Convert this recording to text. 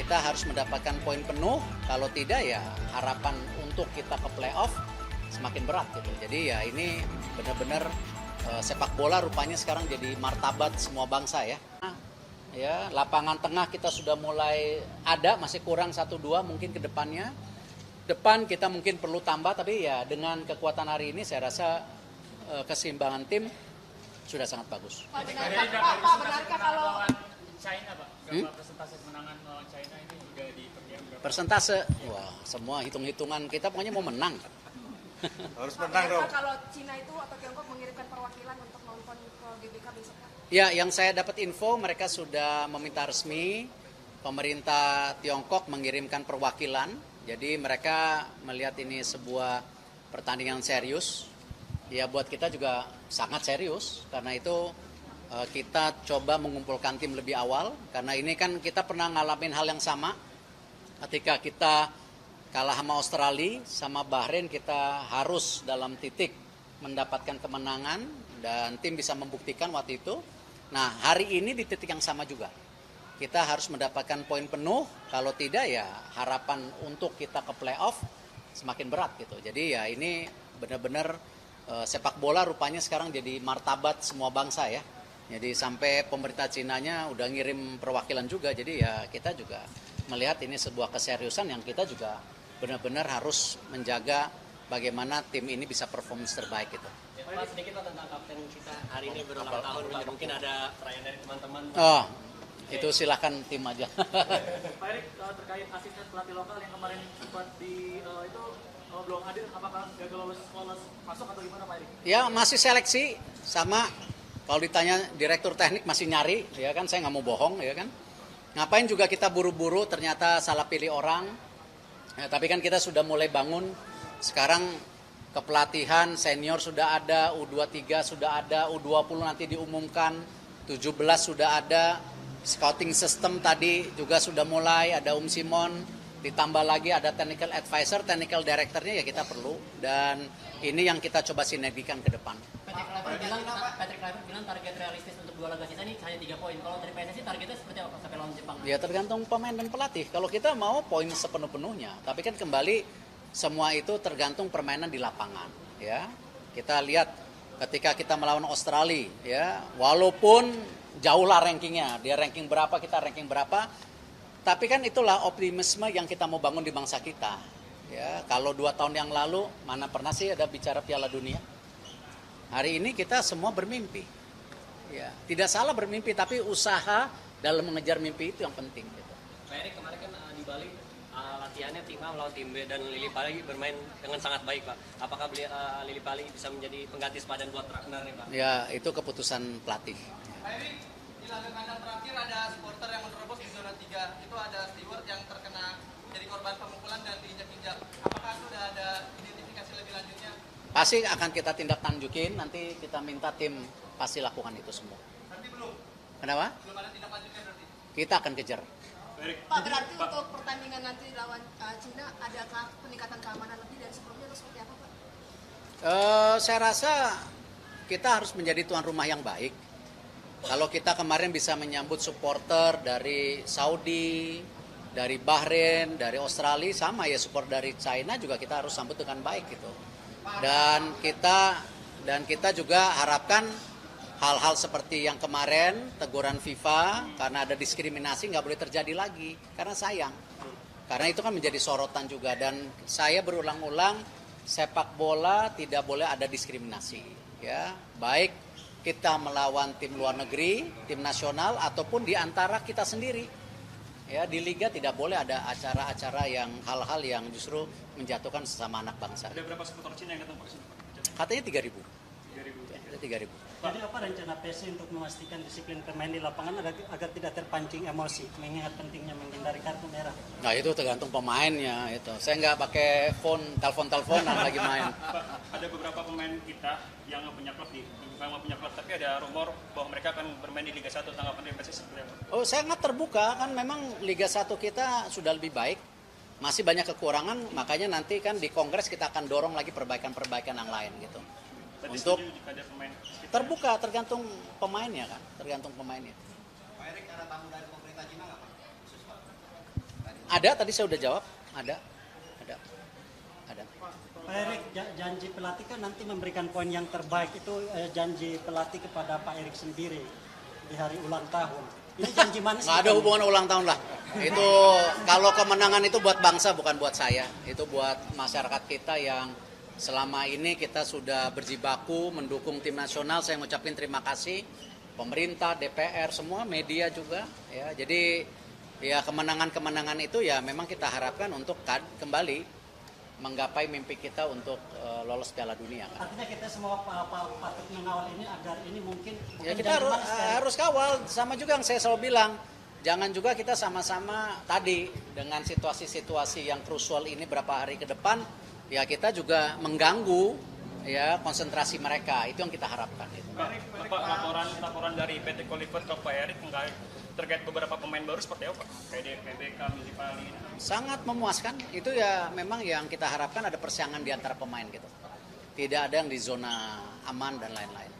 kita harus mendapatkan poin penuh. Kalau tidak ya harapan untuk kita ke playoff semakin berat gitu. Jadi ya ini benar-benar sepak bola rupanya sekarang jadi martabat semua bangsa ya. Ya, lapangan tengah kita sudah mulai ada, masih kurang 1-2 mungkin ke depannya. Depan kita mungkin perlu tambah, tapi ya dengan kekuatan hari ini saya rasa keseimbangan tim sudah sangat bagus. Pak, benarkah kalau China, Pak? Berapa persentase kemenangan melawan China ini juga diperkirakan? Persentase, wah semua hitung-hitungan kita pokoknya mau menang. Harus menang dong. Kalau Cina itu atau Tiongkok mengirimkan perwakilan untuk nonton ke GBK besok? Ya, yang saya dapat info mereka sudah meminta resmi pemerintah Tiongkok mengirimkan perwakilan. Jadi mereka melihat ini sebuah pertandingan serius. Ya buat kita juga sangat serius karena itu kita coba mengumpulkan tim lebih awal karena ini kan kita pernah ngalamin hal yang sama ketika kita kalah sama Australia sama Bahrain, kita harus dalam titik mendapatkan kemenangan dan tim bisa membuktikan waktu itu. Nah hari ini di titik yang sama juga kita harus mendapatkan poin penuh, kalau tidak ya harapan untuk kita ke playoff semakin berat gitu. Jadi ya ini benar-benar sepak bola rupanya sekarang jadi martabat semua bangsa ya. Jadi sampai pemerintah Cinanya udah ngirim perwakilan juga, jadi ya kita juga melihat ini sebuah keseriusan yang kita juga benar-benar harus menjaga bagaimana tim ini bisa performance terbaik gitu. Ya, Pak, sedikit tentang kapten kita hari ini berulang tahun, Pak. Mungkin ada perayaan dari teman-teman. Oh, itu silakan tim aja. Pak Erik, terkait asisten pelatih lokal yang kemarin sempat di itu belum hadir, apakah gagal lolos masuk atau gimana Pak Erik? Ya masih seleksi sama kalau ditanya direktur teknik masih nyari, ya kan saya nggak mau bohong, ya kan. Ngapain juga kita buru-buru ternyata salah pilih orang. Ya, tapi kan kita sudah mulai bangun. Sekarang kepelatihan senior sudah ada, U23 sudah ada, U20 nanti diumumkan, 17 sudah ada. Scouting system tadi juga sudah mulai, ada Simon, ditambah lagi ada technical advisor, technical directornya ya kita perlu. Dan ini yang kita coba sinergikan ke depan. Patrick Kluivert bilang target realistis untuk 2 laga sisa ini hanya 3 poin. Kalau dari PSSI targetnya seperti apa sampai lawan Jepang? Ya tergantung pemain dan pelatih. Kalau kita mau poin sepenuh-penuhnya, tapi kan kembali semua itu tergantung permainan di lapangan. Ya, kita lihat ketika kita melawan Australia, ya walaupun jauh lah rankingnya, dia ranking berapa, kita ranking berapa, tapi kan itulah optimisme yang kita mau bangun di bangsa kita. Ya, kalau 2 tahun yang lalu mana pernah sih ada bicara Piala Dunia? Hari ini kita semua bermimpi. Ya, tidak salah bermimpi, tapi usaha dalam mengejar mimpi itu yang penting. Gitu. Pak Erik, kemarin kan di Bali latihannya tim A melawan tim B dan Lili Pali bermain dengan sangat baik, Pak. Apakah Lili Pali bisa menjadi pengganti sepadan buat Ragnar nih, Pak? Ya, itu keputusan pelatih. Pak Erik, di laga kandang terakhir ada supporter yang menerobos di zona 3. Itu ada steward yang terkena jadi korban pemukulan dan diinjak-injak. Apakah sudah ada identifikasi lebih lanjutnya? Pasti akan kita tindak lanjutin, nanti kita minta tim pasti lakukan itu semua. Berarti belum? Kenapa? Belum ada tindak lanjutnya berarti? Kita akan kejar. Pak, berarti untuk pertandingan nanti lawan Cina adakah peningkatan keamanan lebih dari sebelumnya atau seperti apa, Pak? Saya rasa kita harus menjadi tuan rumah yang baik. Kalau kita kemarin bisa menyambut supporter dari Saudi, dari Bahrain, dari Australia, sama ya support dari China juga kita harus sambut dengan baik gitu. Dan kita juga harapkan hal-hal seperti yang kemarin teguran FIFA karena ada diskriminasi nggak boleh terjadi lagi karena sayang. Karena itu kan menjadi sorotan juga dan saya berulang-ulang sepak bola tidak boleh ada diskriminasi ya. Baik kita melawan tim luar negeri, tim nasional ataupun di antara kita sendiri. Ya, di liga tidak boleh ada acara-acara yang hal-hal yang justru menjatuhkan sesama anak bangsa. Ada berapa supporter Cina yang datang Pak? Katanya 3.000. 3.000. Ya, ada 3.000. Jadi apa rencana PSSI untuk memastikan disiplin pemain di lapangan agar tidak terpancing emosi, mengingat pentingnya menghindari kartu merah? Nah itu tergantung pemainnya itu. Saya nggak pakai telepon-teleponan lagi main. Pak, ada beberapa pemain kita yang nggak punya klub bukan punya klub, tapi ada rumor bahwa mereka akan bermain di Liga 1. Tanggapan dari PSSI seperti apa? Oh saya nggak terbuka kan memang Liga 1 kita sudah lebih baik. Masih banyak kekurangan, makanya nanti kan di Kongres kita akan dorong lagi perbaikan-perbaikan yang lain gitu. Berarti Untuk setuju jika ada pemain sekitar- terbuka tergantung pemainnya kan, tergantung pemainnya. Pak Erik, ada tamu dari pemerintah Cina nggak Pak? Khusus Pak? Ada, tadi saya udah jawab. Ada. Pak Erik, janji pelatih kan nanti memberikan poin yang terbaik itu janji pelatih kepada Pak Erik sendiri di hari ulang tahun. Ini janji manis. Nggak ada hubungan ulang tahun lah. Itu kalau kemenangan itu buat bangsa bukan buat saya. Itu buat masyarakat kita yang selama ini kita sudah berjibaku mendukung tim nasional. Saya ngucapin terima kasih pemerintah, DPR, semua media juga. Ya, jadi ya kemenangan-kemenangan itu ya memang kita harapkan untuk kembali menggapai mimpi kita untuk lolos Piala Dunia. Artinya kita semua patut mengawal ini agar ini mungkin Ya kita harus kawal, sama juga yang saya selalu bilang, jangan juga kita sama-sama tadi dengan situasi-situasi yang krusial ini berapa hari ke depan, ya kita juga mengganggu ya konsentrasi mereka, itu yang kita harapkan. Pak, laporan dari PT Koliver ke Pak Erik terkait beberapa pemain baru seperti apa? Kayak PBK, Milipali. Sangat memuaskan, itu ya memang yang kita harapkan ada persaingan di antara pemain gitu. Tidak ada yang di zona aman dan lain-lain.